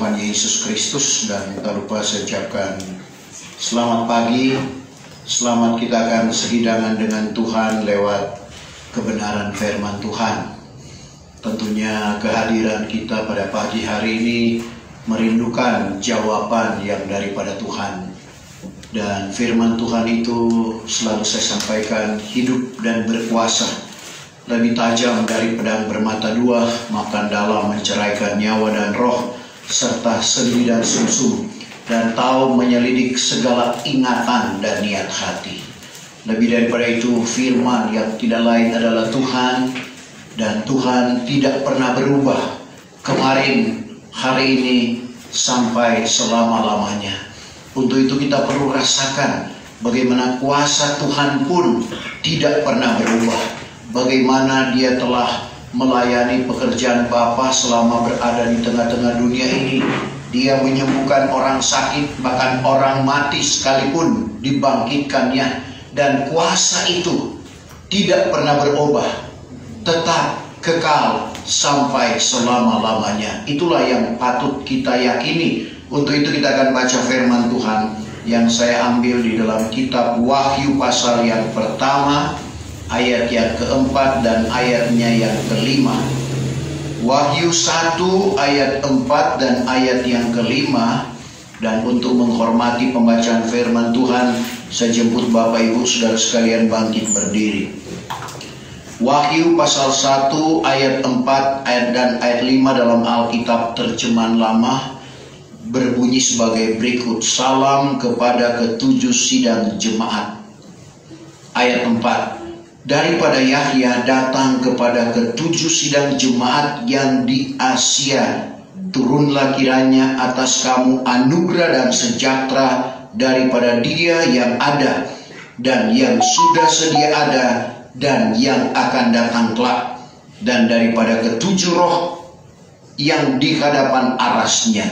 Tuhan Yesus Kristus, dan tak lupa saya ucapkan selamat pagi. Selamat kita akan sehidangan dengan Tuhan lewat kebenaran firman Tuhan. Tentunya kehadiran kita pada pagi hari ini merindukan jawaban yang daripada Tuhan. Dan firman Tuhan itu selalu saya sampaikan hidup dan berkuasa, lebih tajam dari pedang bermata dua, makan dalam, menceraikan nyawa dan roh, serta sendi dan sumsum, dan tahu menyelidik segala ingatan dan niat hati. Lebih daripada itu, firman yang tidak lain adalah Tuhan, dan Tuhan tidak pernah berubah, kemarin, hari ini, sampai selama-lamanya. Untuk itu kita perlu rasakan bagaimana kuasa Tuhan pun tidak pernah berubah. Bagaimana dia telah melayani pekerjaan Bapa selama berada di tengah-tengah dunia ini. Dia menyembuhkan orang sakit, bahkan orang mati sekalipun dibangkitkannya. Dan kuasa itu tidak pernah berubah, tetap kekal sampai selama-lamanya. Itulah yang patut kita yakini. Untuk itu kita akan baca firman Tuhan yang saya ambil di dalam kitab Wahyu pasal yang pertama, ayat yang keempat dan ayatnya yang kelima. Wahyu 1 ayat 4 dan ayat yang kelima. Dan untuk menghormati pembacaan firman Tuhan, saya jemput Bapak Ibu Saudara sekalian bangkit berdiri. Wahyu pasal 1 ayat 4 dan ayat 5 dalam Alkitab terjemahan lama berbunyi sebagai berikut. Salam kepada ketujuh sidang jemaat. Ayat 4. Daripada Yahya datang kepada ketujuh sidang jemaat yang di Asia, turunlah kiranya atas kamu anugerah dan sejahtera daripada Dia yang ada dan yang sudah sedia ada dan yang akan datang kelak, dan daripada ketujuh roh yang di hadapan arasnya,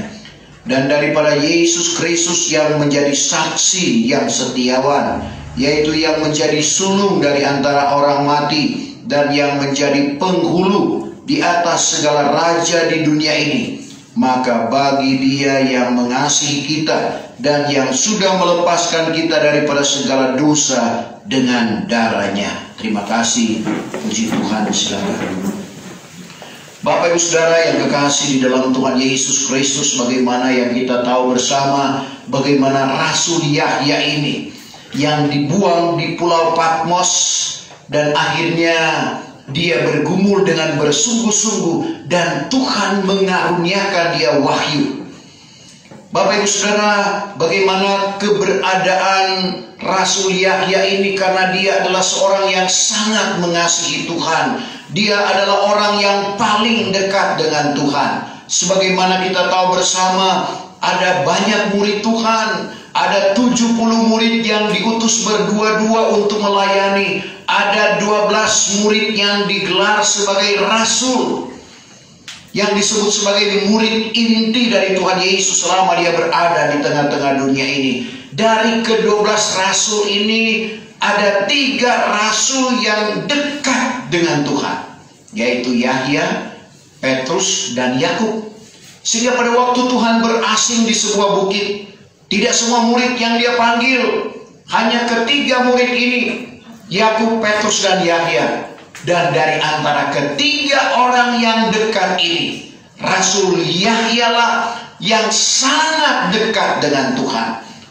dan daripada Yesus Kristus yang menjadi saksi yang setiawan, yaitu yang menjadi sulung dari antara orang mati dan yang menjadi penghulu di atas segala raja di dunia ini. Maka bagi Dia yang mengasihi kita dan yang sudah melepaskan kita daripada segala dosa dengan darah-Nya. Terima kasih, puji Tuhan. Silakan. Bapak Ibu Saudara yang kekasih di dalam Tuhan Yesus Kristus, bagaimana yang kita tahu bersama, bagaimana Rasul Yahya ini yang dibuang di Pulau Patmos, dan akhirnya dia bergumul dengan bersungguh-sungguh dan Tuhan mengaruniakan dia wahyu. Bapak Ibu Saudara, bagaimana keberadaan Rasul Yahya ini, karena dia adalah seorang yang sangat mengasihi Tuhan. Dia adalah orang yang paling dekat dengan Tuhan. Sebagaimana kita tahu bersama, ada banyak murid Tuhan. Ada 70 murid yang diutus berdua-dua untuk melayani. Ada 12 murid yang digelar sebagai rasul, yang disebut sebagai murid inti dari Tuhan Yesus selama dia berada di tengah-tengah dunia ini. Dari ke-12 rasul ini, ada 3 rasul yang dekat dengan Tuhan, yaitu Yahya, Petrus, dan Yakub. Sehingga pada waktu Tuhan berasing di sebuah bukit, tidak semua murid yang dia panggil, hanya ketiga murid ini, Yakub, Petrus, dan Yahya. Dan dari antara ketiga orang yang dekat ini, Rasul Yahya lah yang sangat dekat dengan Tuhan.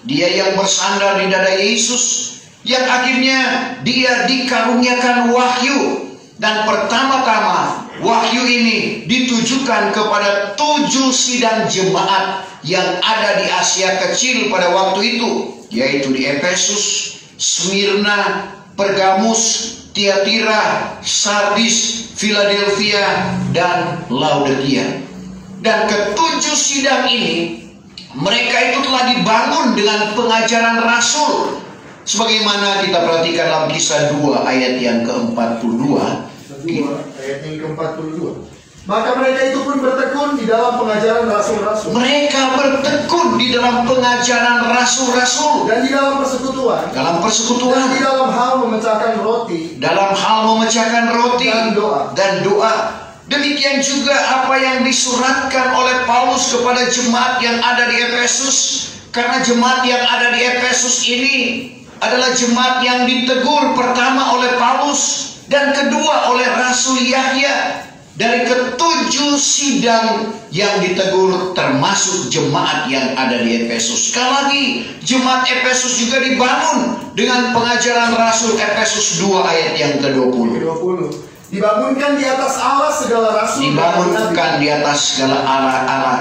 Dia yang bersandar di dada Yesus, yang akhirnya dia dikaruniakan wahyu. Dan pertama-tama wahyu ini ditujukan kepada 7 sidang jemaat yang ada di Asia Kecil pada waktu itu, yaitu di Efesus, Smyrna, Pergamus, Tiatira, Sardis, Philadelphia, dan Laodikia. Dan ke-7 sidang ini, mereka itu telah dibangun dengan pengajaran rasul. Sebagaimana kita perhatikan dalam Kisah 2 ayat yang ke-42. Ayat yang ke-42. Maka mereka itu pun bertekun di dalam pengajaran rasul-rasul. Mereka bertekun di dalam pengajaran rasul-rasul. Dan di dalam persekutuan. Dalam persekutuan. Dan di dalam hal memecahkan roti. Dalam hal memecahkan roti. Dan doa. Dan doa. Demikian juga apa yang disuratkan oleh Paulus kepada jemaat yang ada di Efesus. Karena jemaat yang ada di Efesus ini adalah jemaat yang ditegur pertama oleh Paulus dan kedua oleh Rasul Yahya. Dari ketujuh sidang yang ditegur termasuk jemaat yang ada di Efesus. Sekali lagi, jemaat Efesus juga dibangun dengan pengajaran Rasul. Efesus 2 ayat yang ke-20. Dibangunkan di atas Allah segala rasul. Dibangunkan di atas segala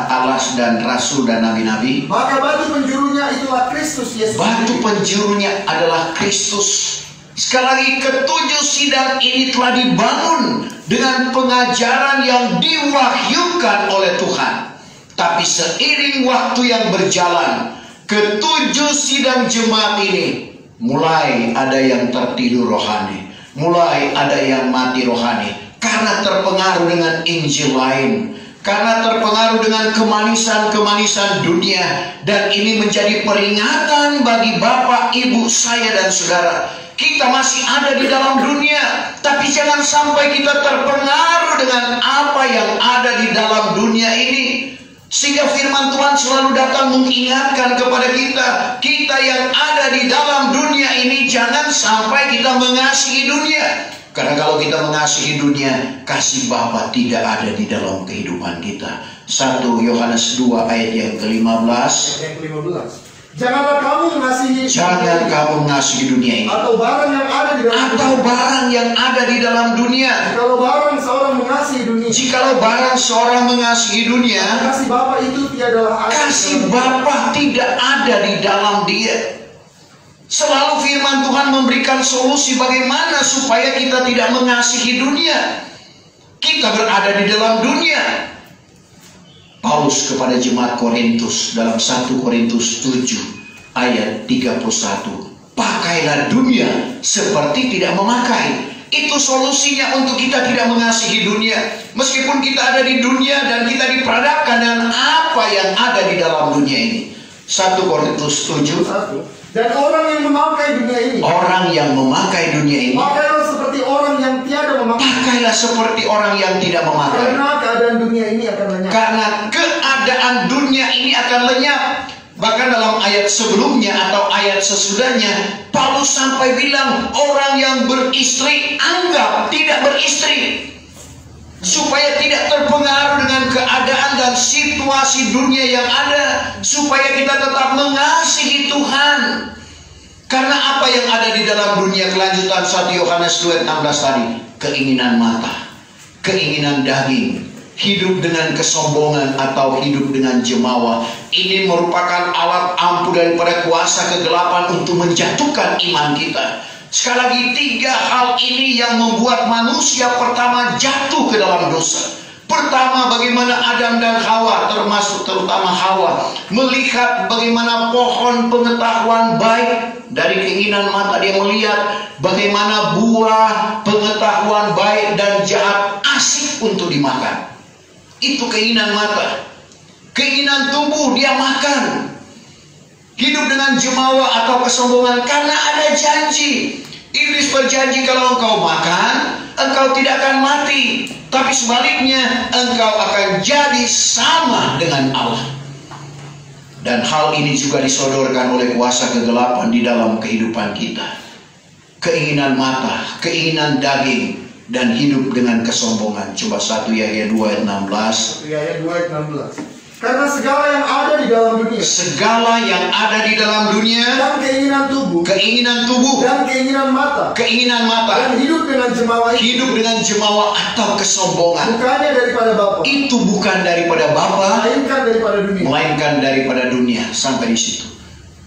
Allah dan rasul dan nabi-nabi. Maka batu penjurunya itulah Kristus Yesus. Batu penjurunya adalah Kristus. Sekali lagi, ketujuh sidang ini telah dibangun dengan pengajaran yang diwahyukan oleh Tuhan. Tapi seiring waktu yang berjalan, ketujuh sidang jemaat ini mulai ada yang tertidur rohani, mulai ada yang mati rohani, karena terpengaruh dengan Injil lain, karena terpengaruh dengan kemanisan-kemanisan dunia. Dan ini menjadi peringatan bagi Bapak, Ibu, saya dan saudara. Kita masih ada di dalam dunia, tapi jangan sampai kita terpengaruh dengan apa yang ada di dalam dunia ini. Sehingga firman Tuhan selalu datang mengingatkan kepada kita yang ada di dalam dunia ini, jangan sampai kita mengasihi dunia. Karena kalau kita mengasihi dunia, kasih Bapa tidak ada di dalam kehidupan kita. 1 Yohanes 2 ayat yang ke-15. Janganlah kamu mengasihi dunia ini, atau barang yang ada di dalam dunia. Jikalau barang seorang mengasihi dunia, kasih Bapa itu tiadalah ada. Kasih Bapa tidak ada di dalam dia. Selalu firman Tuhan memberikan solusi bagaimana supaya kita tidak mengasihi dunia. Kita berada di dalam dunia. Paulus kepada jemaat Korintus dalam 1 Korintus 7 ayat 31. Pakailah dunia seperti tidak memakai. Itu solusinya untuk kita tidak mengasihi dunia. Meskipun kita ada di dunia dan kita diperhadapkan dengan apa yang ada di dalam dunia ini. 1 Korintus 7. Dan orang yang memakai dunia ini, pakailah seperti orang yang tiada memakai. Pakailah seperti orang yang tidak memakai. Karena keadaan dunia ini akan lenyap. Bahkan dalam ayat sebelumnya atau ayat sesudahnya, Paulus sampai bilang orang yang beristri anggap tidak beristri, supaya tidak terpengaruh dengan keadaan dan situasi dunia yang ada, supaya kita tetap mengasihi Tuhan. Karena apa yang ada di dalam dunia, kelanjutan 1 Yohanes 2 ayat 16 tadi, keinginan mata, keinginan daging, hidup dengan kesombongan atau hidup dengan jemawa, ini merupakan alat ampuh daripada kuasa kegelapan untuk menjatuhkan iman kita. Sekali lagi, 3 hal ini yang membuat manusia pertama jatuh ke dalam dosa. Pertama, bagaimana Adam dan Hawa, terutama Hawa, melihat bagaimana pohon pengetahuan baik. Dari keinginan mata dia melihat bagaimana buah pengetahuan baik dan jahat asik untuk dimakan. Itu keinginan mata. Keinginan tubuh dia makan. Hidup dengan jemawa atau kesombongan karena ada janji. Iblis berjanji kalau engkau makan, engkau tidak akan mati. Tapi sebaliknya, engkau akan jadi sama dengan Allah. Dan hal ini juga disodorkan oleh kuasa kegelapan di dalam kehidupan kita. Keinginan mata, keinginan daging, dan hidup dengan kesombongan. Coba 1 Yahya 2 ayat 16. 1 Yahya 2 ayat 16. Karena segala yang ada di dalam dunia, dan keinginan tubuh, dan keinginan mata, dan hidup dengan jemawa atau kesombongan, itu bukan daripada Bapa, melainkan daripada dunia. Sampai di situ.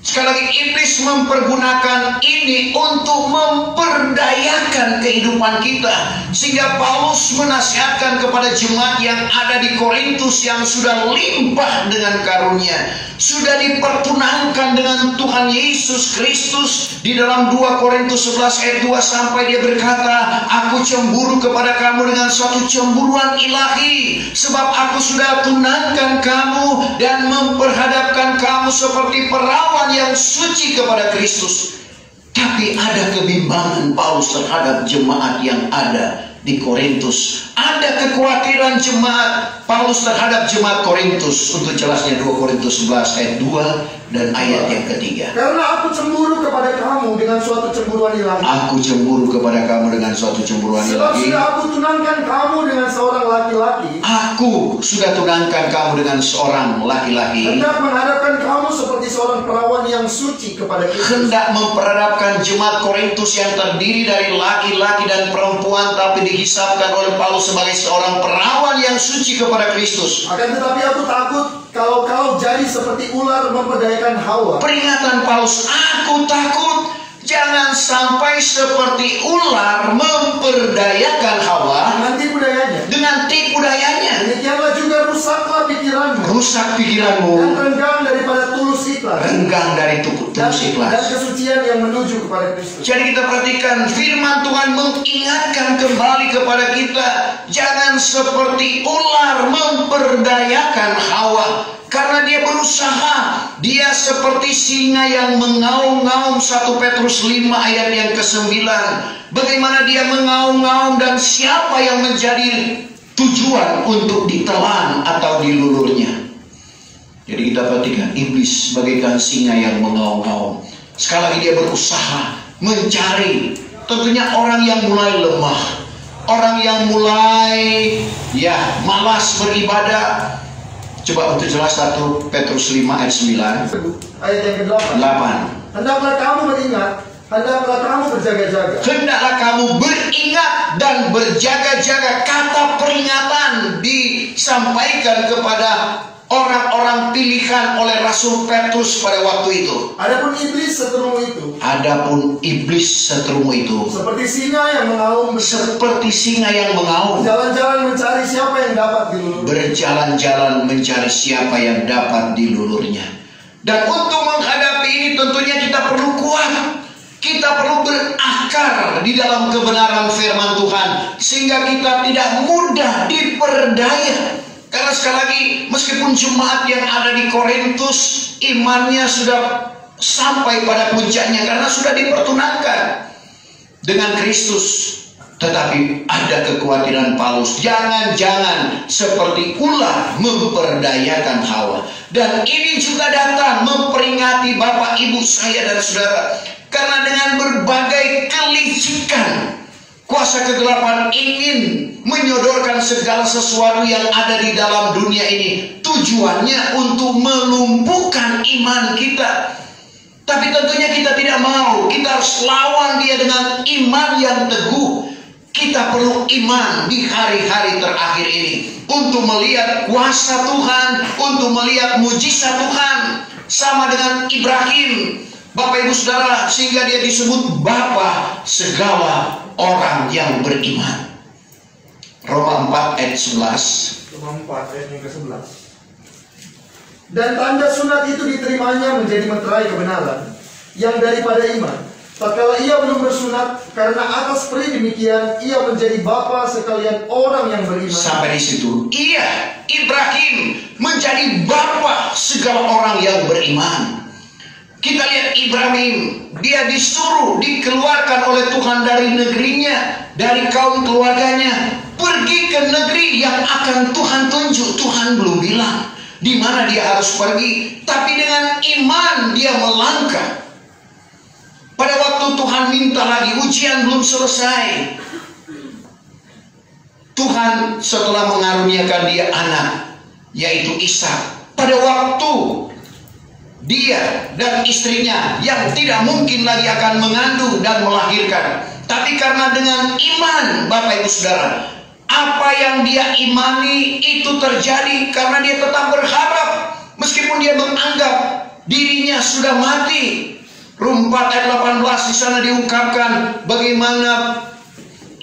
Sekali lagi, iblis mempergunakan ini untuk memperdayakan kehidupan kita. Sehingga Paulus menasihatkan kepada jemaat yang ada di Korintus yang sudah limpah dengan karunia, sudah dipertunangkan dengan Tuhan Yesus Kristus. Di dalam 2 Korintus 11 ayat 2 sampai dia berkata, aku cemburu kepada kamu dengan suatu cemburuan ilahi, sebab aku sudah tunangkan kamu dan memperhadapkan kamu seperti perawan yang suci kepada Kristus. Tapi ada kebimbangan Paulus terhadap jemaat yang ada di Korintus. Ada kekhawatiran jemaat Paulus terhadap jemaat Korintus. Untuk jelasnya 2 Korintus 11 ayat 2 dan ayat yang ketiga. Karena aku cemburu kepada kamu dengan suatu cemburuan ilahi. Aku cemburu kepada kamu dengan suatu cemburuan Sebab ilahi. sudah aku tunangkan kamu dengan seorang laki-laki. Aku sudah tunangkan kamu dengan seorang laki-laki. Hendak menghadapkan kamu seperti seorang perawan yang suci kepada Kristus. Hendak memperadabkan jemaat Korintus yang terdiri dari laki-laki dan perempuan, tapi dihisapkan oleh Paulus sebagai seorang perawan yang suci kepada Kristus. Akan tetapi aku takut kalau kau jadi seperti ular memperdayakan Hawa. Peringatan Paulus, aku takut jangan sampai seperti ular memperdayakan Hawa dengan tipu dayanya. Demikianlah juga rusaklah pikiranmu. Rusak pikiranmu. Dan renggang daripada tulus ikhlas. Renggang dari tulus ikhlas. Dan kesucian yang menuju kepada Kristus. Jadi kita perhatikan firman Tuhan mengingatkan kembali kepada kita, jangan seperti ular memperdayakan Hawa. Karena dia berusaha, dia seperti singa yang mengaum-ngaum. 1 Petrus 5 ayat yang ke-9. Bagaimana dia mengaum-ngaum dan siapa yang menjadi tujuan untuk ditelan atau dilulurnya. Jadi kita perhatikan, iblis bagaikan singa yang mengaum-ngaum. Sekali lagi dia berusaha mencari tentunya orang yang mulai lemah, orang yang mulai malas beribadah. Coba untuk jelas 1 Petrus 5 ayat 9. Ayat yang ke-8. Hendaklah kamu beringat, hendaklah kamu berjaga-jaga. Hendaklah kamu beringat dan berjaga-jaga. Kata peringatan disampaikan kepada orang-orang pilihan oleh Rasul Petrus pada waktu itu. Adapun iblis seterumu itu. Seperti singa yang mengaum. Berjalan-jalan mencari siapa yang dapat dilulurnya. Dan untuk menghadapi ini tentunya kita perlu kuat. Kita perlu berakar di dalam kebenaran firman Tuhan, sehingga kita tidak mudah diperdaya. Karena sekali lagi, meskipun jemaat yang ada di Korintus imannya sudah sampai pada puncaknya karena sudah dipertunangkan dengan Kristus, tetapi ada kekhawatiran Paulus, jangan-jangan seperti ular memperdayakan Hawa. Dan ini juga datang memperingati Bapak Ibu saya dan saudara, karena dengan berbagai kelicikan kuasa kegelapan ingin menyodorkan segala sesuatu yang ada di dalam dunia ini. Tujuannya untuk melumpuhkan iman kita. Tapi tentunya kita tidak mau. Kita harus lawan dia dengan iman yang teguh. Kita perlu iman di hari-hari terakhir ini untuk melihat kuasa Tuhan, untuk melihat mujizat Tuhan. Sama dengan Ibrahim, Bapak Ibu Saudara, sehingga dia disebut Bapa segala orang yang beriman. Roma 4 ayat 11. Roma 4 ayat yang ke-11. Dan tanda sunat itu diterimanya menjadi meterai kebenaran yang daripada iman. Tatkala ia belum bersunat, karena atas peri demikian ia menjadi bapa sekalian orang yang beriman. Sampai di situ. Iya, Ibrahim menjadi bapa segala orang yang beriman. Kita lihat Ibrahim, dia dikeluarkan oleh Tuhan dari negerinya, dari kaum keluarganya, pergi ke negeri yang akan Tuhan tunjuk. Tuhan belum bilang di mana dia harus pergi, tapi dengan iman dia melangkah. Pada waktu Tuhan minta lagi, ujian belum selesai, Tuhan setelah mengaruniakan dia anak, yaitu Ishak. Pada waktu dia dan istrinya yang tidak mungkin lagi akan mengandung dan melahirkan, tapi karena dengan iman, Bapak Ibu Saudara, apa yang dia imani itu terjadi karena dia tetap berharap meskipun dia menganggap dirinya sudah mati. Rum 4 ayat 18 di sana diungkapkan bagaimana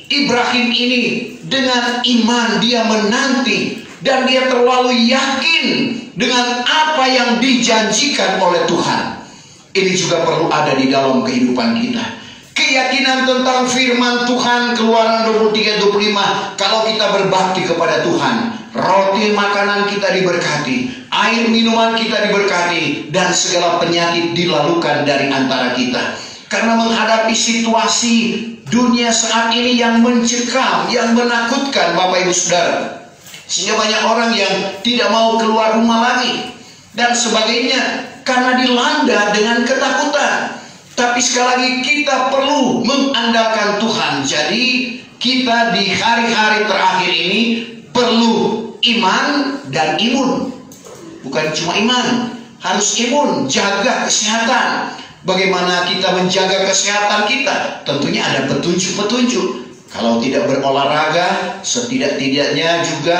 Ibrahim ini dengan iman dia menanti dan dia terlalu yakin dengan apa yang dijanjikan oleh Tuhan. Ini juga perlu ada di dalam kehidupan kita. Keyakinan tentang firman Tuhan, Keluaran 23-25. Kalau kita berbakti kepada Tuhan, roti makanan kita diberkati, air minuman kita diberkati, dan segala penyakit dilalukan dari antara kita. Karena menghadapi situasi dunia saat ini yang mencekam, yang menakutkan Bapak Ibu Saudara. Sehingga banyak orang yang tidak mau keluar rumah lagi dan sebagainya karena dilanda dengan ketakutan. Tapi sekali lagi kita perlu mengandalkan Tuhan. Jadi kita di hari-hari terakhir ini perlu iman dan imun. Bukan cuma iman, harus imun, jaga kesehatan. Bagaimana kita menjaga kesehatan kita? Tentunya ada petunjuk-petunjuk. Kalau tidak berolahraga, setidak-tidaknya juga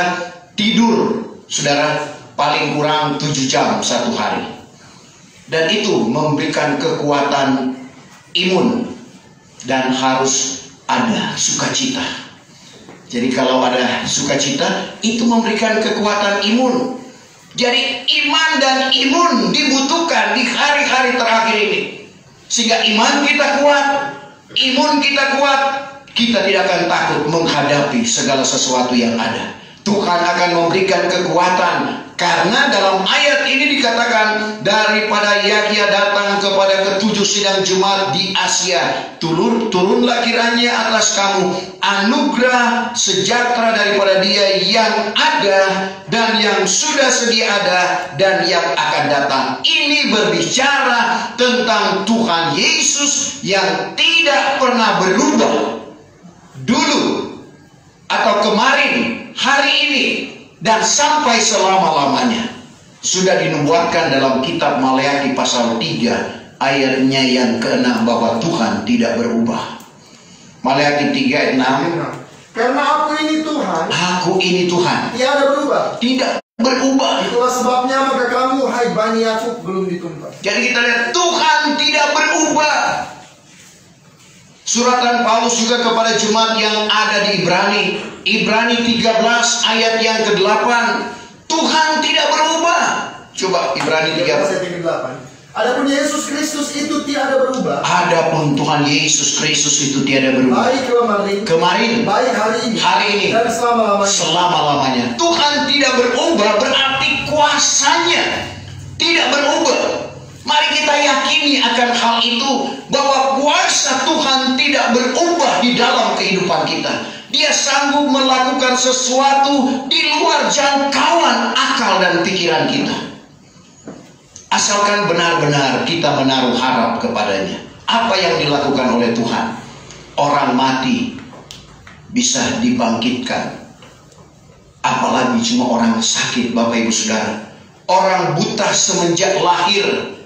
tidur, saudara, paling kurang 7 jam satu hari. Dan itu memberikan kekuatan imun. Dan harus ada sukacita. Jadi kalau ada sukacita, itu memberikan kekuatan imun. Jadi iman dan imun dibutuhkan di hari-hari terakhir ini. Sehingga iman kita kuat, imun kita kuat, kita tidak akan takut menghadapi segala sesuatu yang ada. Tuhan akan memberikan kekuatan. Karena dalam ayat ini dikatakan, daripada Yahya datang kepada ketujuh sidang Jemaat di Asia, turunlah kiranya atas kamu anugerah sejahtera daripada Dia yang ada dan yang sudah sedia ada dan yang akan datang. Ini berbicara tentang Tuhan Yesus yang tidak pernah berubah dulu atau kemarin, hari ini, dan sampai selama-lamanya. Sudah dinubuatkan dalam kitab Maleakhi pasal 3 ayatnya yang ke-6 bahwa Tuhan tidak berubah. Maleakhi 3 ayat 6. Karena aku ini Tuhan. Aku ini Tuhan. Tiada berubah. Tidak berubah. Itulah sebabnya maka kamu, hai Bani Yakub, belum ditumpah. Jadi kita lihat Tuhan tidak berubah. Suratan Paulus juga kepada jemaat yang ada di Ibrani 13 ayat yang ke-8. Tuhan tidak berubah. Coba Ibrani 13 ayat ke-8. Adapun Yesus Kristus itu tiada berubah. Adapun Tuhan Yesus Kristus itu tiada berubah. Baik kemarin, baik hari ini, dan selama-lamanya. Tuhan tidak berubah berarti kuasanya tidak berubah. Mari kita yakini akan hal itu, bahwa kuasa Tuhan tidak berubah di dalam kehidupan kita. Dia sanggup melakukan sesuatu di luar jangkauan akal dan pikiran kita. Asalkan benar-benar kita menaruh harap kepadanya. Apa yang dilakukan oleh Tuhan? Orang mati bisa dibangkitkan. Apalagi cuma orang sakit, Bapak Ibu Saudara. Orang buta semenjak lahir,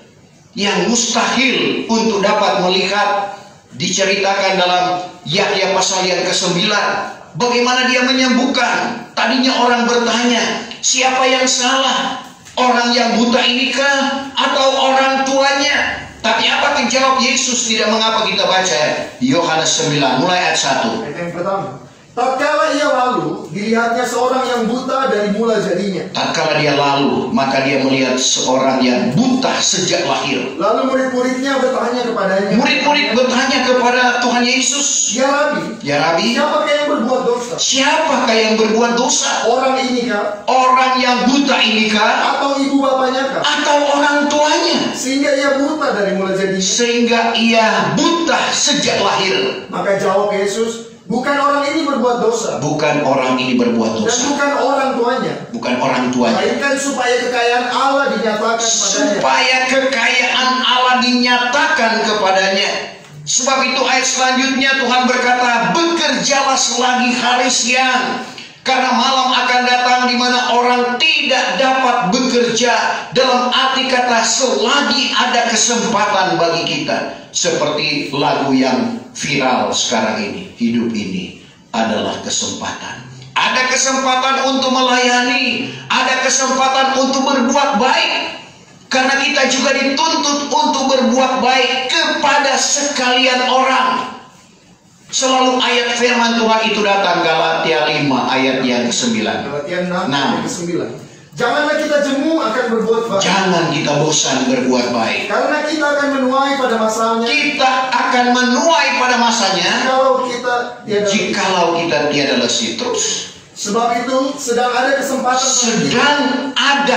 yang mustahil untuk dapat melihat, diceritakan dalam Yahya pasal yang ke-9. Bagaimana dia menyembuhkan. Tadinya orang bertanya, siapa yang salah? Orang yang buta inikah atau orang tuanya? Tapi apa dijawab Yesus? Tidak mengapa kita baca Yohanes 9 mulai ayat 1. Ayat yang pertama. Tatkala ia lalu, dilihatnya seorang yang buta dari mula jadinya. Tatkala dia lalu, maka dia melihat seorang yang buta sejak lahir. Lalu murid-muridnya bertanya kepadanya. Murid-murid bertanya kepada Tuhan Yesus. Ya Rabi, siapakah yang berbuat dosa? Siapakah yang berbuat dosa? Orang inikah? Orang yang buta inikah? Atau ibu bapaknya kah? Atau orang tuanya? Sehingga ia buta dari mula jadinya. Sehingga ia buta sejak lahir. Maka jawab Yesus, bukan orang ini berbuat dosa. Bukan orang ini berbuat dosa. Dan bukan orang tuanya. Bukan orang tuanya. Melainkan supaya kekayaan Allah dinyatakan kepadanya. Supaya kekayaan Allah dinyatakan kepadanya. Sebab itu ayat selanjutnya Tuhan berkata, bekerjalah selagi hari siang. Karena malam akan datang di mana orang tidak dapat bekerja. Dalam arti kata, selagi ada kesempatan bagi kita. Seperti lagu yang viral sekarang ini. Hidup ini adalah kesempatan. Ada kesempatan untuk melayani. Ada kesempatan untuk berbuat baik. Karena kita juga dituntut untuk berbuat baik kepada sekalian orang. Selalu ayat firman Tuhan itu datang, Galatia 5 ayat yang ke-9. Galatia 6 ayat ke-9. Janganlah kita jemu akan berbuat baik. Jangan kita bosan berbuat baik. Karena kita akan menuai pada masanya. Kita akan menuai pada masanya. Jikalau kita tiada lesih terus. Sebab itu sedang ada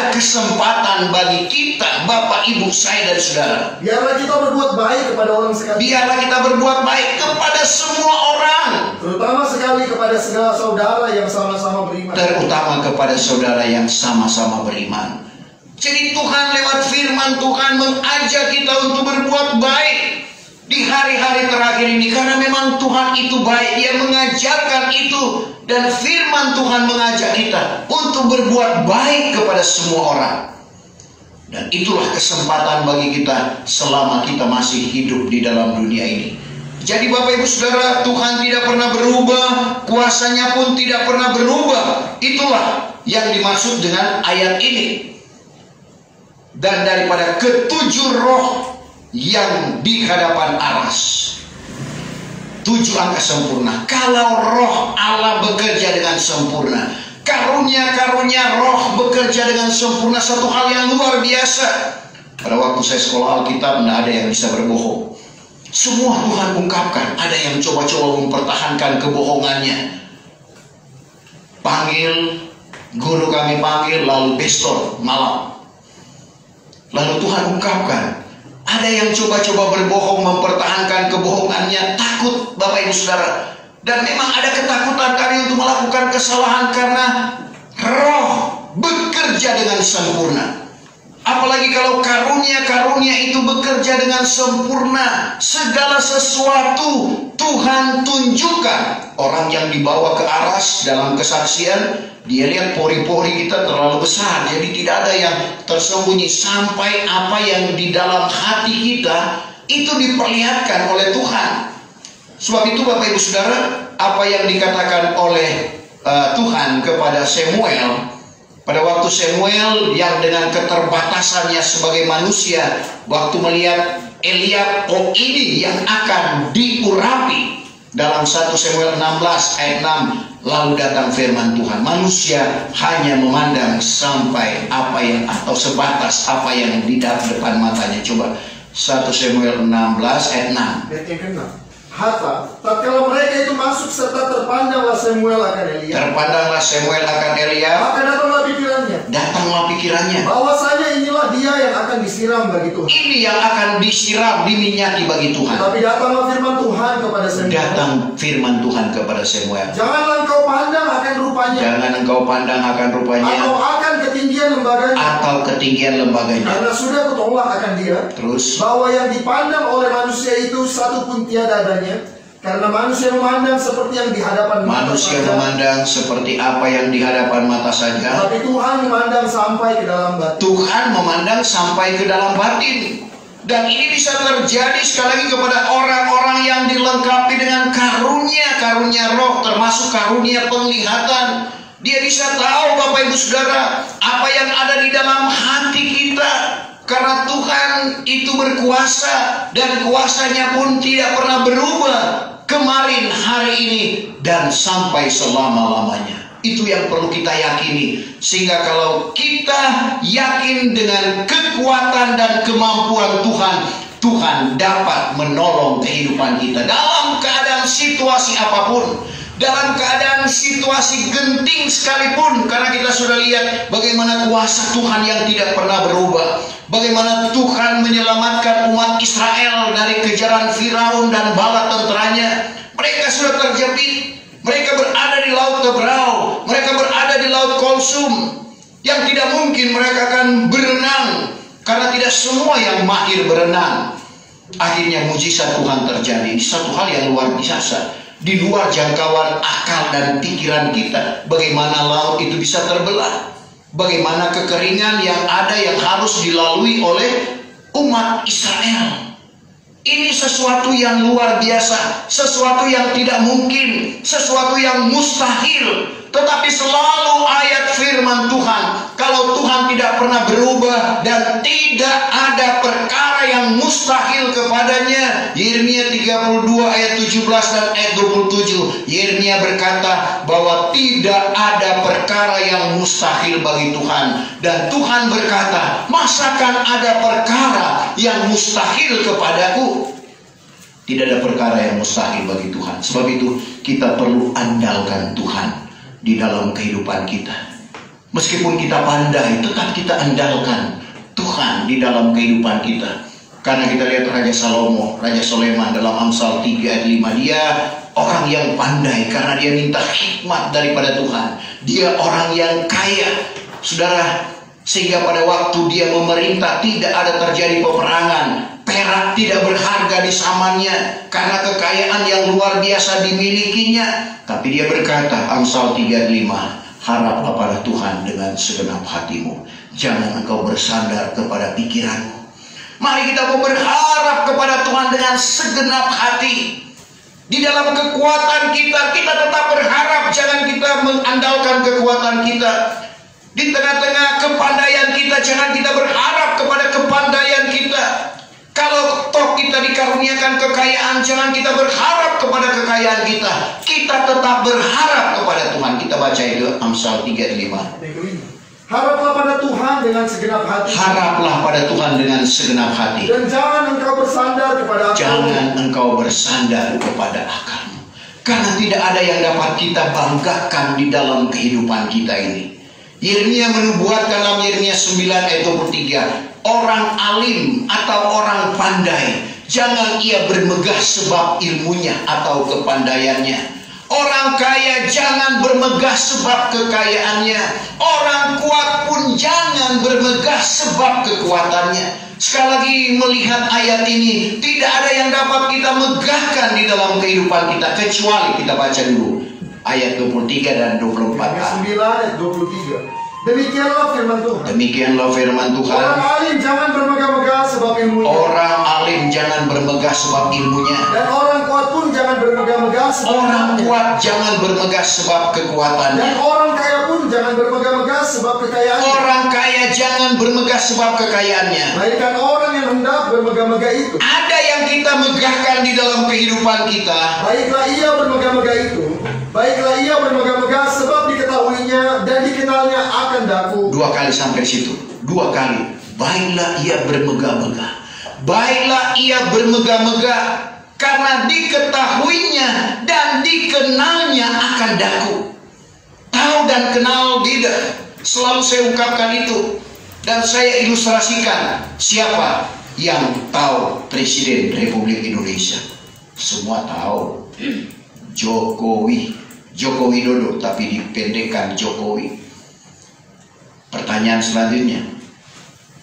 kesempatan bagi kita, Bapak, Ibu, saya dan saudara. Biarlah kita berbuat baik kepada orang sekalian. Biarlah kita berbuat baik kepada semua orang. Terutama sekali kepada segala saudara yang sama-sama beriman. Terutama kepada saudara yang sama-sama beriman. Jadi Tuhan lewat firman Tuhan mengajak kita untuk berbuat baik di hari-hari terakhir ini, karena memang Tuhan itu baik. Dia mengajarkan itu, dan firman Tuhan mengajak kita untuk berbuat baik kepada semua orang. Dan itulah kesempatan bagi kita selama kita masih hidup di dalam dunia ini. Jadi Bapak Ibu Saudara, Tuhan tidak pernah berubah, kuasanya pun tidak pernah berubah. Itulah yang dimaksud dengan ayat ini. Dan daripada ketujuh roh yang di hadapan aras, 7 angka sempurna. Kalau roh Allah bekerja dengan sempurna, karunia-karunia roh bekerja dengan sempurna, satu hal yang luar biasa. Pada waktu saya sekolah Alkitab, tidak ada yang bisa berbohong. Semua Tuhan ungkapkan. Ada yang coba-coba mempertahankan kebohongannya. Panggil, guru kami panggil, lalu besok malam, lalu Tuhan ungkapkan. Ada yang coba-coba berbohong, mempertahankan kebohongannya, takut, Bapak Ibu Saudara. Dan memang ada ketakutan kami untuk melakukan kesalahan karena roh bekerja dengan sempurna. Apalagi kalau karunia-karunia itu bekerja dengan sempurna, segala sesuatu Tuhan tunjukkan. Orang yang dibawa ke aras dalam kesaksian, dia lihat pori-pori kita terlalu besar, jadi tidak ada yang tersembunyi, sampai apa yang di dalam hati kita itu diperlihatkan oleh Tuhan. Sebab itu Bapak Ibu Saudara, apa yang dikatakan oleh Tuhan kepada Samuel, pada waktu Samuel yang dengan keterbatasannya sebagai manusia, waktu melihat Eliab, oh ini yang akan diurapi. Dalam 1 Samuel 16 ayat 6, lalu datang firman Tuhan, manusia hanya memandang sampai apa yang, atau sebatas apa yang di depan matanya. Coba 1 Samuel 16 ayat 6. Ayat yang ke-6. Hatta, tatkala mereka itu masuk serta terpandanglah Samuel akan Eliab. Terpandanglah Samuel akan Eliab. Maka datanglah pikirannya. Datanglah pikirannya. Bahwasanya inilah dia yang akan disiram bagi Tuhan. Ini yang akan disiram, diminyaki bagi Tuhan. Tapi datanglah firman Tuhan kepada Samuel. Datang firman Tuhan kepada Samuel. Janganlah engkau pandang akan rupanya. Jangan engkau pandang akan rupanya. Atau akan ketinggian lembaganya. Atau ketinggian lembaganya. Karena sudah kutolak akan dia. Terus. Bahwa yang dipandang oleh manusia itu satu pun tiada adanya. Karena manusia memandang seperti yang di hadapan mata saja. Manusia memandang seperti apa yang di hadapan mata saja. Tapi Tuhan memandang sampai ke dalam batin. Tuhan memandang sampai ke dalam batin. Dan ini bisa terjadi sekali lagi kepada orang-orang yang dilengkapi dengan karunia-karunia roh, termasuk karunia penglihatan. Dia bisa tahu, Bapak Ibu Saudara, apa yang ada di dalam hati kita. Karena Tuhan itu berkuasa, dan kuasanya pun tidak pernah berubah, kemarin, hari ini, dan sampai selama-lamanya. Itu yang perlu kita yakini. Sehingga kalau kita yakin dengan kekuatan dan kemampuan Tuhan, Tuhan dapat menolong kehidupan kita dalam keadaan situasi apapun. Dalam keadaan situasi genting sekalipun, karena kita sudah lihat bagaimana kuasa Tuhan yang tidak pernah berubah. Bagaimana Tuhan menyelamatkan umat Israel dari kejaran Firaun dan bala tenteranya. Mereka sudah terjepit, mereka berada di Laut Tebrau, mereka berada di Laut Kolsum, yang tidak mungkin mereka akan berenang, karena tidak semua yang mahir berenang. Akhirnya mujizat Tuhan terjadi. Satu hal yang luar biasa, di luar jangkauan akal dan pikiran kita. Bagaimana laut itu bisa terbelah, bagaimana kekeringan yang ada yang harus dilalui oleh umat Israel. Ini sesuatu yang luar biasa, sesuatu yang tidak mungkin, sesuatu yang mustahil. Tetapi selalu ayat firman Tuhan, kalau Tuhan tidak pernah berubah dan tidak ada perkara yang mustahil kepadanya. Yeremia 32 ayat 17 dan ayat 27. Yeremia berkata bahwa tidak ada perkara yang mustahil bagi Tuhan. Dan Tuhan berkata, masakan ada perkara yang mustahil kepadaku? Tidak ada perkara yang mustahil bagi Tuhan. Sebab itu kita perlu andalkan Tuhan. di dalam kehidupan kita. Meskipun kita pandai, tetap kita andalkan Tuhan di dalam kehidupan kita. Karena kita lihat Raja Salomo, Raja Soleman dalam Amsal 3 ayat 5, dia orang yang pandai karena dia minta hikmat daripada Tuhan. Dia orang yang kaya, saudara, sehingga pada waktu dia memerintah tidak ada terjadi peperangan. Perak tidak berharga di zamannya karena kekayaan yang luar biasa dimilikinya. Tapi dia berkata, Amsal 3 ayat 5, haraplah pada Tuhan dengan segenap hatimu. Jangan engkau bersandar kepada pikiranmu. Mari kita mau berharap kepada Tuhan dengan segenap hati. Di dalam kekuatan kita, kita tetap berharap. Jangan kita mengandalkan kekuatan kita. Di tengah-tengah kepandaian kita, jangan kita berharap kepada kepandaian kita. Kalau toh kita dikaruniakan kekayaan, jangan kita berharap kepada kekayaan kita. Kita tetap berharap kepada Tuhan. Kita baca itu Amsal 3 ayat 5. Haraplah pada Tuhan dengan segenap hati. Haraplah pada Tuhan dengan segenap hati. Dan jangan engkau bersandar kepada akalmu. Jangan engkau bersandar kepada akalmu. Karena tidak ada yang dapat kita banggakan di dalam kehidupan kita ini. Yeremia menubuatkan dalam Yeremia 9 ayat 23. Orang alim atau orang pandai, jangan ia bermegah sebab ilmunya atau kepandaiannya. Orang kaya jangan bermegah sebab kekayaannya. Orang kuat pun jangan bermegah sebab kekuatannya. Sekali lagi melihat ayat ini, tidak ada yang dapat kita megahkan di dalam kehidupan kita, kecuali kita baca dulu ayat 23 dan 24. Ayat 9 ayat 23. Demikianlah firman Tuhan. Demikianlah firman Tuhan. Orang alim jangan bermegah-megah sebab ilmunya. Orang alim jangan bermegah sebab ilmunya. Dan orang kuat pun jangan bermegah-megah sebab Orang kuat jangan bermegah sebab kekuatannya. Dan orang kaya pun jangan bermegah-megah sebab kekayaannya. Orang kaya jangan bermegah sebab kekayaannya. Melainkan orang yang hendak bermegah-megah itu. Ada yang kita megahkan di dalam kehidupan kita. Baiklah ia bermegah-megah itu. Baiklah ia bermegah-megah sebab diketahuinya dan dikenalnya akan daku. 2 kali sampai situ. 2 kali. Baiklah ia bermegah-megah. Baiklah ia bermegah-megah karena diketahuinya dan dikenalnya akan daku. Tahu dan kenal beda. Selalu saya ungkapkan itu. Dan saya ilustrasikan siapa yang tahu Presiden Republik Indonesia. Semua tahu. Jokowi. Joko Widodo, tapi dipendekkan Jokowi. Pertanyaan selanjutnya,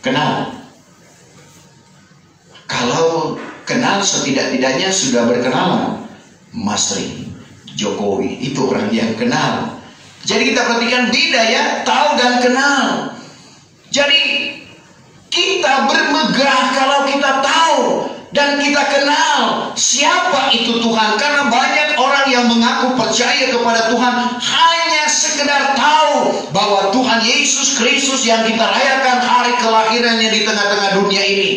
kenal? Kalau kenal, setidak-tidaknya sudah berkenalan. Mas Ri, Jokowi, itu orang yang kenal. Jadi kita perhatikan beda ya, tahu dan kenal. Jadi kita bermegah kalau kita tahu dan kita kenal siapa itu Tuhan. Karena banyak orang yang mengaku percaya kepada Tuhan hanya sekedar tahu bahwa Tuhan Yesus Kristus yang kita rayakan hari kelahirannya di tengah-tengah dunia ini,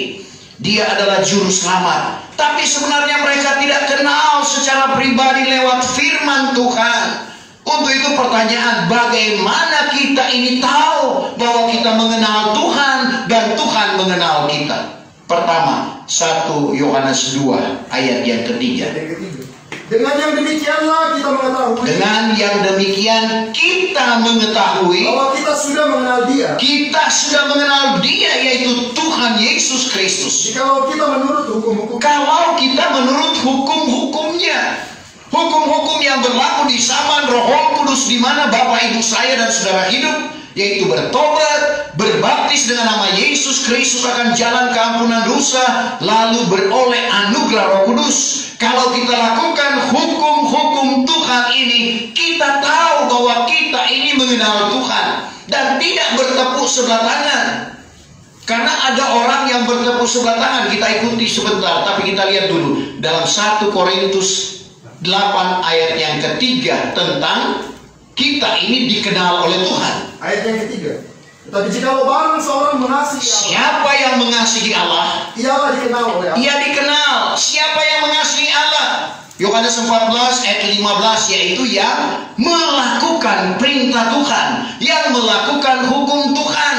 Dia adalah juru selamat. Tapi sebenarnya mereka tidak kenal secara pribadi lewat firman Tuhan. Untuk itu pertanyaan, bagaimana kita ini tahu bahwa kita mengenal Tuhan dan Tuhan mengenal kita? Pertama, 1 Yohanes 2 ayat yang ketiga. Dengan yang demikianlah kita mengetahui. Dengan yang demikian kita mengetahui bahwa kita sudah mengenal Dia. Kita sudah mengenal Dia, yaitu Tuhan Yesus Kristus. Kalau kita menurut hukum-hukum. Kalau kita menurut hukum-hukumnya. Hukum-hukum yang berlaku di zaman Roh Kudus, di mana Bapak Ibu saya dan saudara hidup, yaitu bertobat, berbaptis dengan nama Yesus Kristus akan jalan keampunan dosa, lalu beroleh anugerah Roh Kudus. Kalau kita lakukan hukum-hukum Tuhan ini, kita tahu bahwa kita ini mengenal Tuhan dan tidak bertepuk sebelah tangan. Karena ada orang yang bertepuk sebelah tangan, kita ikuti sebentar, tapi kita lihat dulu dalam 1 Korintus 8 ayat yang ketiga tentang kita ini dikenal oleh Tuhan. Ayat yang ketiga. Tetapi jikalau barang seorang mengasihi Allah, siapa yang mengasihi Allah, ialah dikenal oleh Allah. Ia dikenal. Siapa yang mengasihi Allah? Yohanes 14 ayat 15, yaitu yang melakukan perintah Tuhan, yang melakukan hukum Tuhan.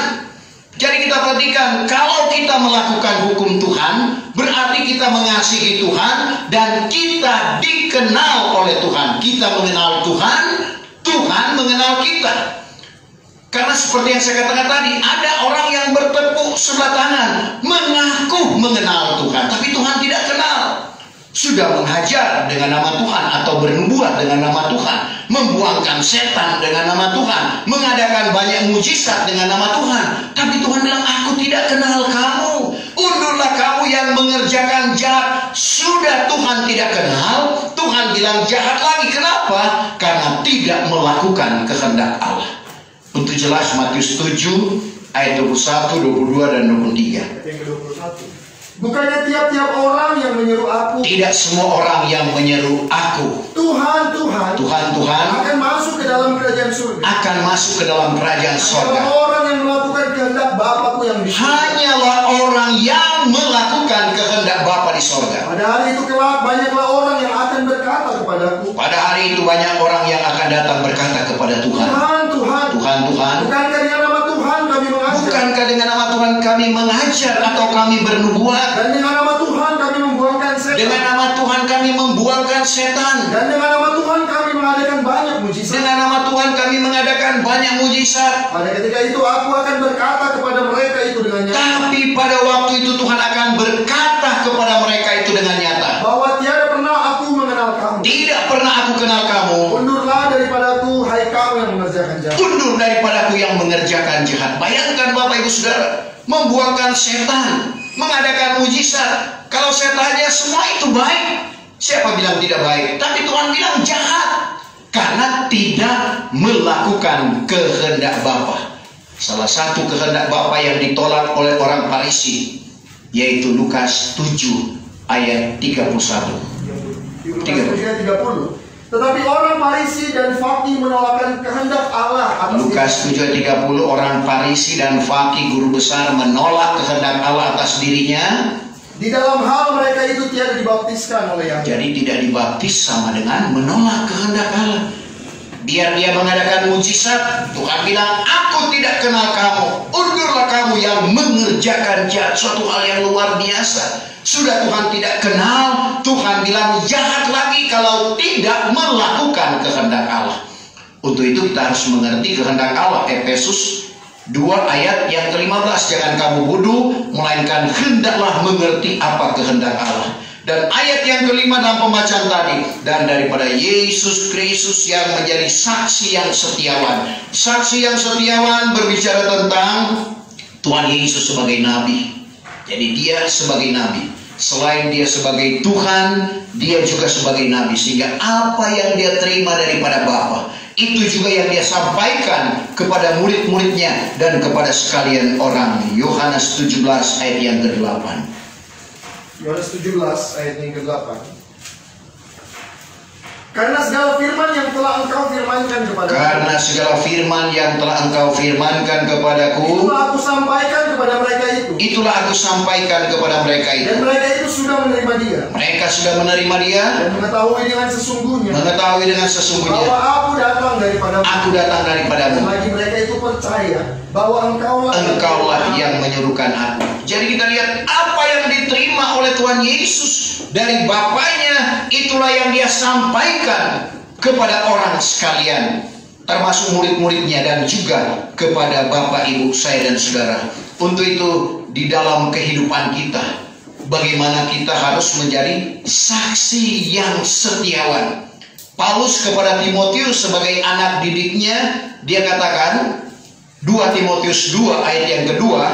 Jadi kita perhatikan, kalau kita melakukan hukum Tuhan, berarti kita mengasihi Tuhan dan kita dikenal oleh Tuhan. Kita mengenal Tuhan, Tuhan mengenal kita. Karena seperti yang saya katakan tadi, ada orang yang bertepuk sebelah tangan, mengaku mengenal Tuhan, tapi Tuhan tidak kenal. Sudah menghajar dengan nama Tuhan atau bernubuat dengan nama Tuhan, membuangkan setan dengan nama Tuhan, mengadakan banyak mujizat dengan nama Tuhan, tapi Tuhan bilang, aku tidak kenal kamu. Undurlah kamu yang mengerjakan jahat. Sudah Tuhan tidak kenal, Tuhan bilang jahat lagi. Kenapa? Karena tidak melakukan kehendak Allah. Untuk jelas Matius 7 ayat 21, 22 dan 23. Yang ke-21. Bukannya tiap-tiap orang yang menyeru aku. Tidak semua orang yang menyeru aku. Tuhan, Tuhan. Tuhan, Tuhan. Akan masuk ke dalam kerajaan surga. Akan masuk ke dalam kerajaan surga. Hanyalah orang yang melakukan kehendak Bapakku yang di surga. Hanyalah orang yang melakukan kehendak Bapa di surga. Pada hari itu kelak banyaklah orang yang akan berkata kepadaku. Pada hari itu banyak orang yang akan datang berkata kepada Tuhan. Tuhan, Tuhan. Tuhan, Tuhan. Bukankah dengan nama Tuhan kami mengajar? Bukankah dengan nama Tuhan kami mengajar atau kami bernubuat? Dan dengan nama Tuhan kami membuangkan setan. Dengan nama Tuhan kami membuangkan setan. Dan dengan nama Tuhan kami mengadakan banyak mujizat. Dengan nama Tuhan kami mengadakan banyak mujizat. Pada ketika itu aku akan berkata kepada mereka itu dengan nyata. Tapi pada waktu itu Tuhan akan berkata kepada mereka itu dengan nyata. Bahwa tiada pernah aku mengenal kamu. Tidak pernah aku kenal kamu. Undurlah daripadaku, hai kamu yang mengerjakan jahat. Undur daripadaku yang mengerjakan jahat. Bayangkan Bapak Ibu Saudara, membuangkan setan, mengadakan mujizat. Kalau setannya semua itu baik, siapa bilang tidak baik? Tapi Tuhan bilang jahat, karena tidak melakukan kehendak Bapa. Salah satu kehendak Bapa yang ditolak oleh orang Farisi, yaitu Lukas 7 ayat 31. 30. Tetapi orang Farisi dan Fakih menolakkan kehendak Allah atas Lukas 7:30, orang Farisi dan Fakih guru besar menolak kehendak Allah atas dirinya. Di dalam hal mereka itu tiada dibaptiskan oleh Yahya. Jadi tidak dibaptis sama dengan menolak kehendak Allah. Biar dia mengadakan mujizat, Tuhan bilang, aku tidak kenal kamu. Undurlah kamu yang mengerjakan jahat. Suatu hal yang luar biasa. Sudah Tuhan tidak kenal, Tuhan bilang jahat lagi kalau tidak melakukan kehendak Allah. Untuk itu kita harus mengerti kehendak Allah. Efesus 2 ayat yang ke-15, jangan kamu bodoh, melainkan hendaklah mengerti apa kehendak Allah. Dan ayat yang kelima dalam pembacaan tadi, dan daripada Yesus Kristus yang menjadi saksi yang setiawan. Saksi yang setiawan berbicara tentang Tuhan Yesus sebagai nabi. Jadi dia sebagai nabi. Selain dia sebagai Tuhan, dia juga sebagai nabi. Sehingga apa yang dia terima daripada Bapa, itu juga yang dia sampaikan kepada murid-muridnya dan kepada sekalian orang. Yohanes 17 ayat yang ke-8. Yohanes 17 ayat yang ke-8. Karena segala firman yang telah engkau firmankan kepadaku. Karena segala firman yang telah engkau firmankan kepadaku. Itulah aku sampaikan kepada mereka itu. Itulah aku sampaikan kepada mereka itu. Dan mereka itu sudah menerima dia. Mereka sudah menerima dia. Dan mengetahui dengan sesungguhnya. Mengetahui dengan sesungguhnya. Bahwa aku datang daripadamu. Aku datang daripadamu. Dan lagi mereka itu percaya bahwa engkaulah yang menyuruhkan aku. Jadi kita lihat apa yang diterima oleh Tuhan Yesus dari Bapaknya, itulah yang dia sampaikan kepada orang sekalian, termasuk murid-muridnya dan juga kepada Bapak, Ibu, saya dan saudara. Untuk itu di dalam kehidupan kita, bagaimana kita harus menjadi saksi yang setiawan. Paulus kepada Timotius sebagai anak didiknya, dia katakan 2 Timotius 2 ayat yang kedua.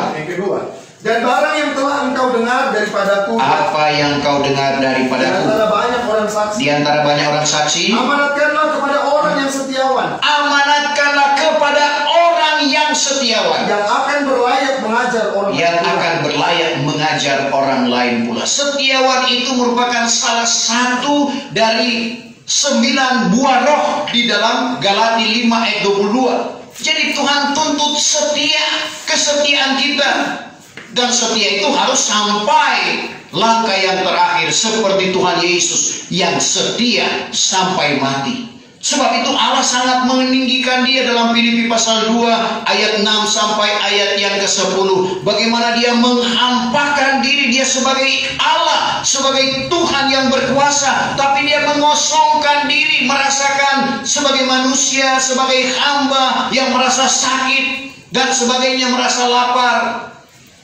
Dan barang yang telah engkau dengar daripadaku. Apa yang kau dengar daripadaku? Di antara banyak orang saksi. Di antara banyak orang saksi. Amanatkanlah kepada orang yang setiawan. Amanatkanlah kepada orang yang setiawan. Yang akan berlayak mengajar orang. Yang akan berlayak mengajar orang lain pula. Setiawan itu merupakan salah satu dari 9 buah roh di dalam Galati 5 ayat 22. Jadi Tuhan tuntut setia, kesetiaan kita. Dan setia itu harus sampai langkah yang terakhir, seperti Tuhan Yesus yang setia sampai mati. Sebab itu Allah sangat meninggikan dia dalam Filipi pasal 2 ayat 6 sampai ayat yang ke-10. Bagaimana dia menghampakan diri, dia dia sebagai Allah, sebagai Tuhan yang berkuasa, tapi dia mengosongkan diri, merasakan sebagai manusia, sebagai hamba yang merasa sakit dan sebagainya, merasa lapar.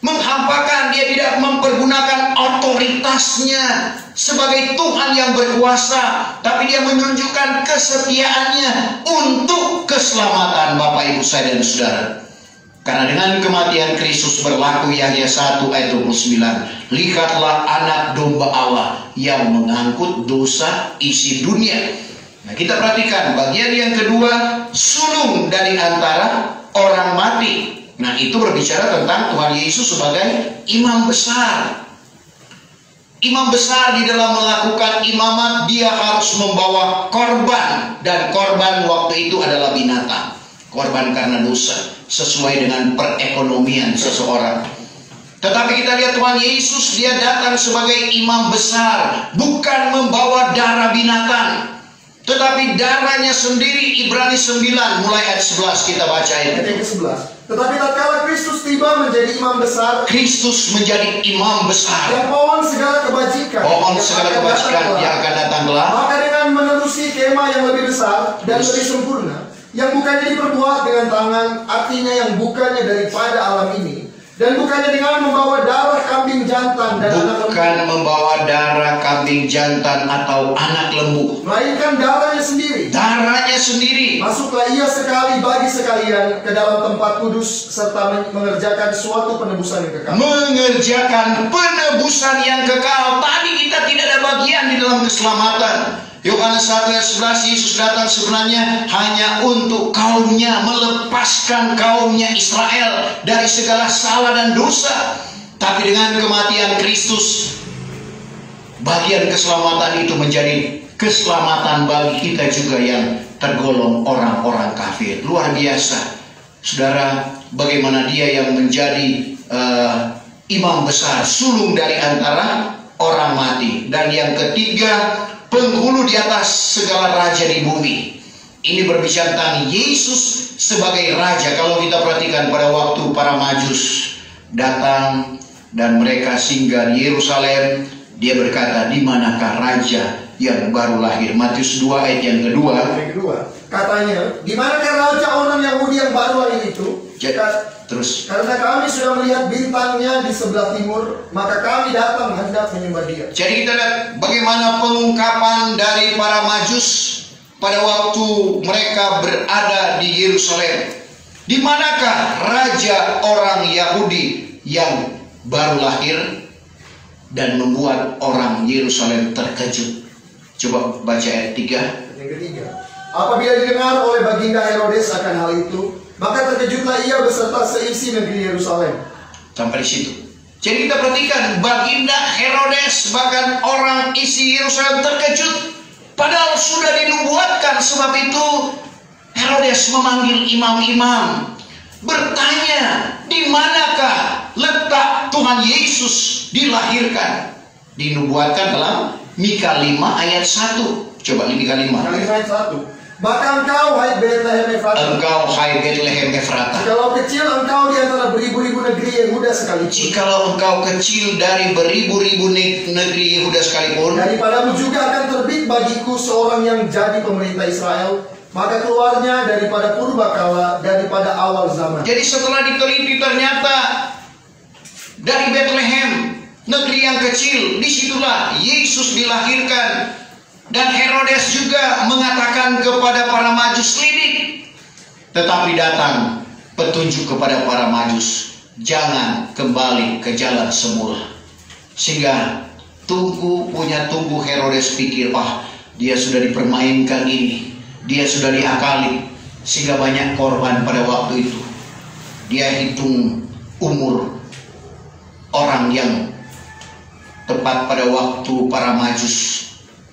Menghampakan, dia tidak mempergunakan otoritasnya sebagai Tuhan yang berkuasa, tapi dia menunjukkan kesetiaannya untuk keselamatan Bapak Ibu saya dan saudara. Karena dengan kematian Kristus berlaku Yahya 1 ayat 29, lihatlah anak domba Allah yang mengangkut dosa isi dunia. Nah, kita perhatikan bagian yang kedua, sulung dari antara orang mati. Nah, itu berbicara tentang Tuhan Yesus sebagai imam besar. Imam besar di dalam melakukan imamat, dia harus membawa korban, dan korban waktu itu adalah binatang. Korban karena dosa, sesuai dengan perekonomian seseorang. Tetapi kita lihat Tuhan Yesus, dia datang sebagai imam besar, bukan membawa darah binatang, tetapi darahnya sendiri. Ibrani 9 mulai ayat 11 kita baca ayat yang ke-11. Tetapi tatkala Kristus tiba menjadi imam besar, Kristus menjadi imam besar yang pohon segala kebajikan, yang akan datang kelak, maka dengan menerusi kemah yang lebih besar dan lebih sempurna, yang bukannya diperbuat dengan tangan, artinya yang bukannya daripada alam ini, dan bukannya dengan membawa darah kambing jantan dan anak lembu, bukan membawa darah kambing jantan atau anak lembu, melainkan darahnya sendiri. Darahnya sendiri. Masuklah ia sekali bagi sekalian ke dalam tempat kudus, serta mengerjakan suatu penebusan yang kekal. Mengerjakan penebusan yang kekal. Tadi kita tidak ada bagian di dalam keselamatan. Yohanes 1 ayat 11, Yesus datang sebenarnya hanya untuk kaumnya, melepaskan kaumnya Israel dari segala salah dan dosa. Tapi dengan kematian Kristus, bagian keselamatan itu menjadi keselamatan bagi kita juga yang tergolong orang-orang kafir. Luar biasa, saudara, bagaimana dia yang menjadi imam besar, sulung dari antara orang mati. Dan yang ketiga, penghulu di atas segala raja di bumi. Ini berbicara tentang Yesus sebagai raja. Kalau kita perhatikan pada waktu para Majus datang dan mereka singgah di Yerusalem, dia berkata, di manakah raja yang baru lahir? Matius 2 ayat yang kedua. Katanya, di manakah raja orang Yahudi yang baru lahir itu? Terus, karena kami sudah melihat bintangnya di sebelah timur, maka kami datang hendak menyembah dia. Jadi kita lihat bagaimana pengungkapan dari para Majus pada waktu mereka berada di Yerusalem. Di manakah raja orang Yahudi yang baru lahir dan membuat orang Yerusalem terkejut? Coba baca ayat 3. Yang ketiga, apabila didengar oleh Baginda Herodes akan hal itu, maka terkejutlah ia beserta seisi negeri Yerusalem. Sampai di situ. Jadi kita perhatikan, Baginda Herodes bahkan orang isi Yerusalem terkejut. Padahal sudah dinubuatkan. Sebab itu Herodes memanggil imam-imam, bertanya, di manakah letak Tuhan Yesus dilahirkan? Dinubuatkan dalam Mika 5 ayat 1. Coba Mika 5 ayat 1. Maka engkau, hai Betlehem Efrata, jikalau kecil engkau di antara beribu-ribu negeri Yehuda sekalipun, jikalau engkau kecil dari beribu-ribu negeri Yehuda sekalipun, daripadamu juga akan terbit bagiku seorang yang jadi pemerintah Israel, maka keluarnya daripada purbakala, daripada awal zaman. Jadi setelah diteliti ternyata dari Bethlehem, negeri yang kecil, disitulah Yesus dilahirkan. Dan Herodes juga mengatakan kepada para Majus, lidik. Tetapi datang petunjuk kepada para Majus, jangan kembali ke jalan semula. Sehingga tunggu Herodes pikir, dia sudah dipermainkan ini, dia sudah diakali, sehingga banyak korban pada waktu itu. Dia hitung umur orang yang tepat pada waktu para Majus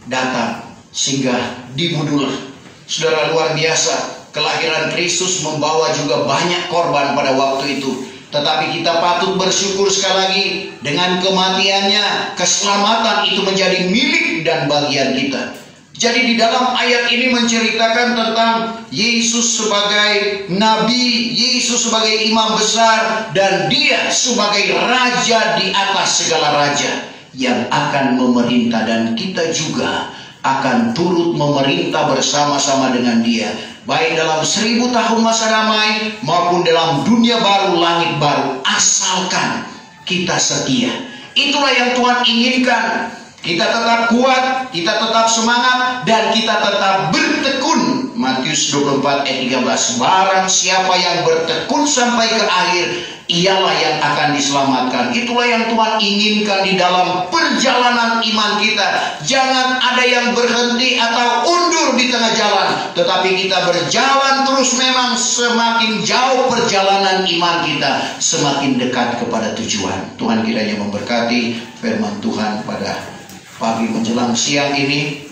datang, sehingga dibunuhlah. Saudara, luar biasa, kelahiran Kristus membawa juga banyak korban pada waktu itu. Tetapi kita patut bersyukur sekali lagi, dengan kematiannya keselamatan itu menjadi milik dan bagian kita. Jadi di dalam ayat ini menceritakan tentang Yesus sebagai nabi, Yesus sebagai imam besar, dan dia sebagai raja di atas segala raja yang akan memerintah, dan kita juga akan turut memerintah bersama-sama dengan dia, baik dalam 1000 tahun masa damai maupun dalam dunia baru, langit baru, asalkan kita setia. Itulah yang Tuhan inginkan. Kita tetap kuat, kita tetap semangat, dan kita tetap bertekun. Matius 24 ayat 13. Barang siapa yang bertekun sampai ke akhir, ialah yang akan diselamatkan. Itulah yang Tuhan inginkan di dalam perjalanan iman kita. Jangan ada yang berhenti atau undur di tengah jalan, tetapi kita berjalan terus. Memang semakin jauh perjalanan iman kita, semakin dekat kepada tujuan. Tuhan kiranya memberkati firman Tuhan pada pagi menjelang siang ini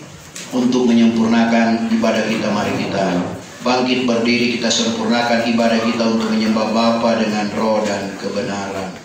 untuk menyempurnakan ibadah kita. Mari kita bangkit berdiri, kita sempurnakan ibadah kita untuk menyembah Bapa dengan roh dan kebenaran.